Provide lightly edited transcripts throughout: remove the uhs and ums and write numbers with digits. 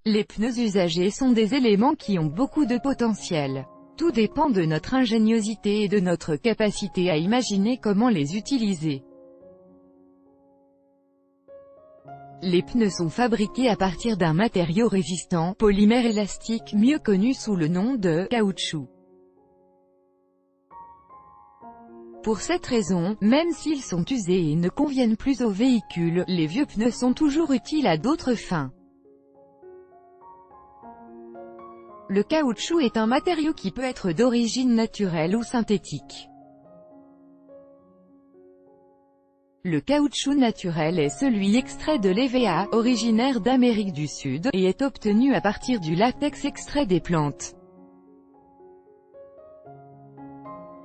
Les pneus usagés sont des éléments qui ont beaucoup de potentiel. Tout dépend de notre ingéniosité et de notre capacité à imaginer comment les utiliser. Les pneus sont fabriqués à partir d'un matériau résistant, polymère élastique, mieux connu sous le nom de caoutchouc. Pour cette raison, même s'ils sont usés et ne conviennent plus aux véhicules, les vieux pneus sont toujours utiles à d'autres fins. Le caoutchouc est un matériau qui peut être d'origine naturelle ou synthétique. Le caoutchouc naturel est celui extrait de l'EVA, originaire d'Amérique du Sud, et est obtenu à partir du latex extrait des plantes.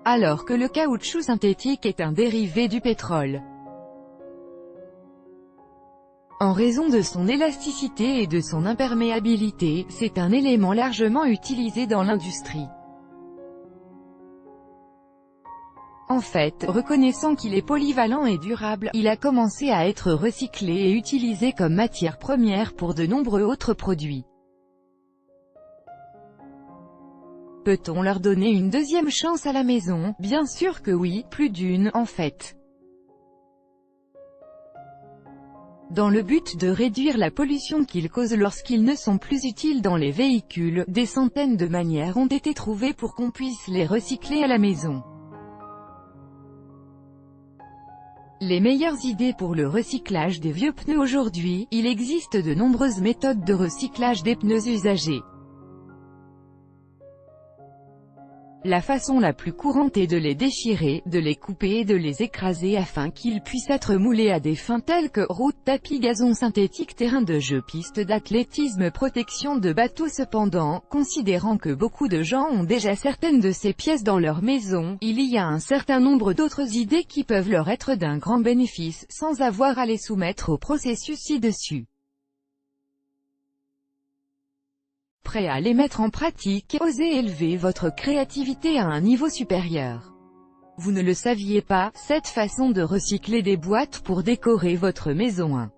Alors que le caoutchouc synthétique est un dérivé du pétrole. En raison de son élasticité et de son imperméabilité, c'est un élément largement utilisé dans l'industrie. En fait, reconnaissant qu'il est polyvalent et durable, il a commencé à être recyclé et utilisé comme matière première pour de nombreux autres produits. Peut-on leur donner une deuxième chance à la maison? Bien sûr que oui, plus d'une, en fait. Dans le but de réduire la pollution qu'ils causent lorsqu'ils ne sont plus utiles dans les véhicules, des centaines de manières ont été trouvées pour qu'on puisse les recycler à la maison. Les meilleures idées pour le recyclage des vieux pneus aujourd'hui, il existe de nombreuses méthodes de recyclage des pneus usagés. La façon la plus courante est de les déchirer, de les couper et de les écraser afin qu'ils puissent être moulés à des fins telles que route, tapis, gazon synthétique, terrain de jeu, piste d'athlétisme, protection de bateaux. Cependant, considérant que beaucoup de gens ont déjà certaines de ces pièces dans leur maison, il y a un certain nombre d'autres idées qui peuvent leur être d'un grand bénéfice, sans avoir à les soumettre au processus ci-dessus. Prêt à les mettre en pratique, osez élever votre créativité à un niveau supérieur. Vous ne le saviez pas, cette façon de recycler des boîtes pour décorer votre maison. 1.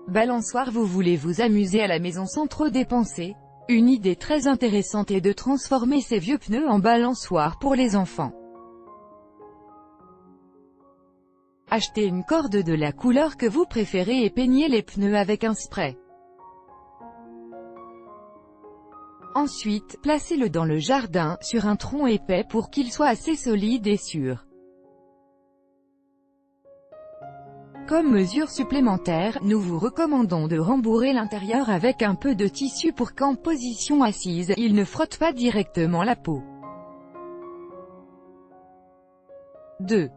Balançoire. Vous voulez vous amuser à la maison sans trop dépenser? Une idée très intéressante est de transformer ces vieux pneus en balançoire pour les enfants. Achetez une corde de la couleur que vous préférez et peignez les pneus avec un spray. Ensuite, placez-le dans le jardin, sur un tronc épais pour qu'il soit assez solide et sûr. Comme mesure supplémentaire, nous vous recommandons de rembourrer l'intérieur avec un peu de tissu pour qu'en position assise, il ne frotte pas directement la peau. 2.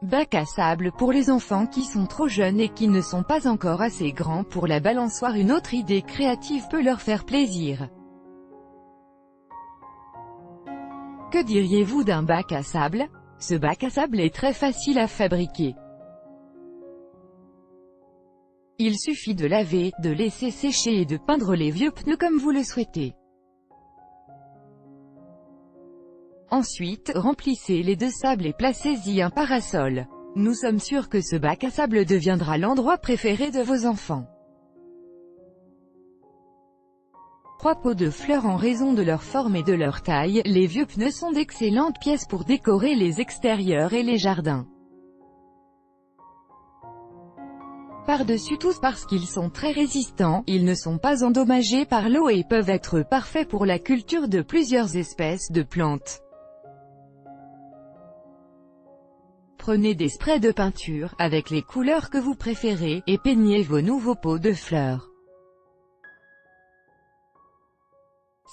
Bac à sable pour les enfants qui sont trop jeunes et qui ne sont pas encore assez grands pour la balançoire. Une autre idée créative peut leur faire plaisir. Que diriez-vous d'un bac à sable? Ce bac à sable est très facile à fabriquer. Il suffit de laver, de laisser sécher et de peindre les vieux pneus comme vous le souhaitez. Ensuite, remplissez-les de sable et placez-y un parasol. Nous sommes sûrs que ce bac à sable deviendra l'endroit préféré de vos enfants. 3 pots de fleurs. En raison de leur forme et de leur taille, les vieux pneus sont d'excellentes pièces pour décorer les extérieurs et les jardins. Par-dessus tout, parce qu'ils sont très résistants, ils ne sont pas endommagés par l'eau et peuvent être parfaits pour la culture de plusieurs espèces de plantes. Prenez des sprays de peinture, avec les couleurs que vous préférez, et peignez vos nouveaux pots de fleurs.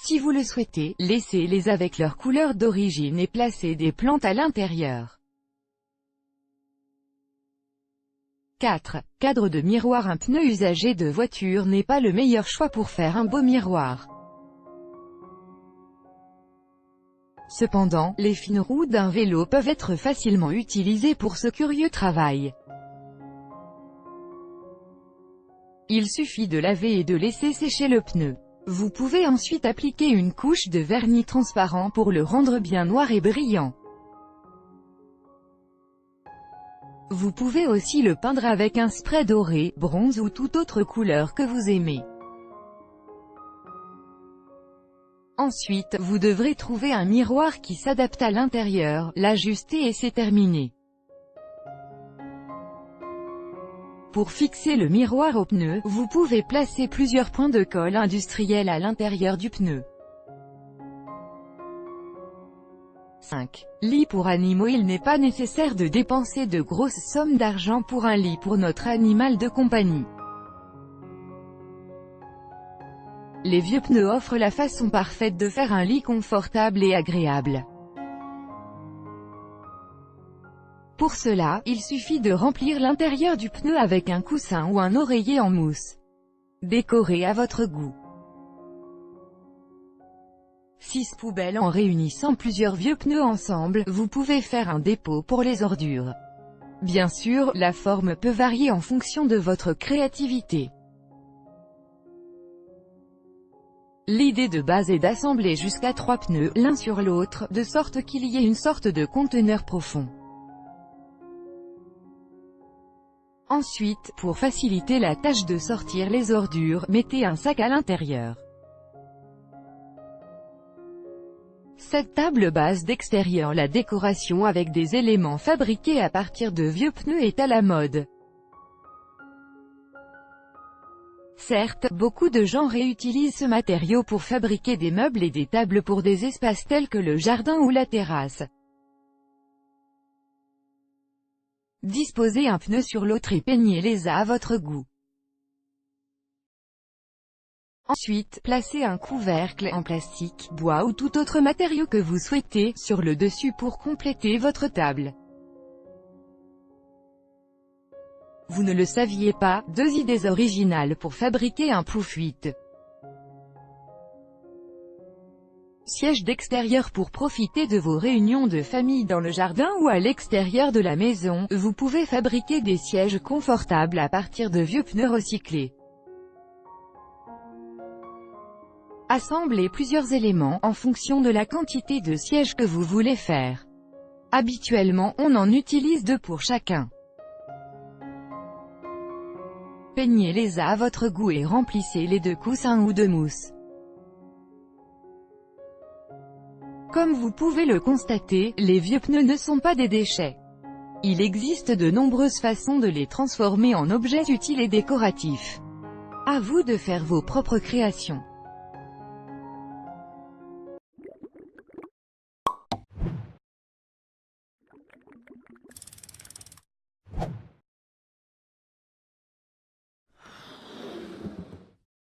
Si vous le souhaitez, laissez-les avec leur couleur d'origine et placez des plantes à l'intérieur. 4. Cadre de miroir. Un pneu usagé de voiture n'est pas le meilleur choix pour faire un beau miroir. Cependant, les fines roues d'un vélo peuvent être facilement utilisées pour ce curieux travail. Il suffit de laver et de laisser sécher le pneu. Vous pouvez ensuite appliquer une couche de vernis transparent pour le rendre bien noir et brillant. Vous pouvez aussi le peindre avec un spray doré, bronze ou toute autre couleur que vous aimez. Ensuite, vous devrez trouver un miroir qui s'adapte à l'intérieur, l'ajuster et c'est terminé. Pour fixer le miroir au pneu, vous pouvez placer plusieurs points de colle industriel à l'intérieur du pneu. 5. Lit pour animaux. Il n'est pas nécessaire de dépenser de grosses sommes d'argent pour un lit pour notre animal de compagnie. Les vieux pneus offrent la façon parfaite de faire un lit confortable et agréable. Pour cela, il suffit de remplir l'intérieur du pneu avec un coussin ou un oreiller en mousse. Décoré à votre goût. 6 poubelles. En réunissant plusieurs vieux pneus ensemble, vous pouvez faire un dépôt pour les ordures. Bien sûr, la forme peut varier en fonction de votre créativité. L'idée de base est d'assembler jusqu'à 3 pneus, l'un sur l'autre, de sorte qu'il y ait une sorte de conteneur profond. Ensuite, pour faciliter la tâche de sortir les ordures, mettez un sac à l'intérieur. Cette table base d'extérieur. La décoration avec des éléments fabriqués à partir de vieux pneus est à la mode. Certes, beaucoup de gens réutilisent ce matériau pour fabriquer des meubles et des tables pour des espaces tels que le jardin ou la terrasse. Disposez un pneu sur l'autre et peignez-les à votre goût. Ensuite, placez un couvercle en plastique, bois ou tout autre matériau que vous souhaitez sur le dessus pour compléter votre table. Vous ne le saviez pas, 2 idées originales pour fabriquer un pouf-huit. Siège d'extérieur. Pour profiter de vos réunions de famille dans le jardin ou à l'extérieur de la maison, vous pouvez fabriquer des sièges confortables à partir de vieux pneus recyclés. Assemblez plusieurs éléments, en fonction de la quantité de sièges que vous voulez faire. Habituellement, on en utilise 2 pour chacun. Peignez-les à votre goût et remplissez-les de coussins ou de mousse. Comme vous pouvez le constater, les vieux pneus ne sont pas des déchets. Il existe de nombreuses façons de les transformer en objets utiles et décoratifs. À vous de faire vos propres créations.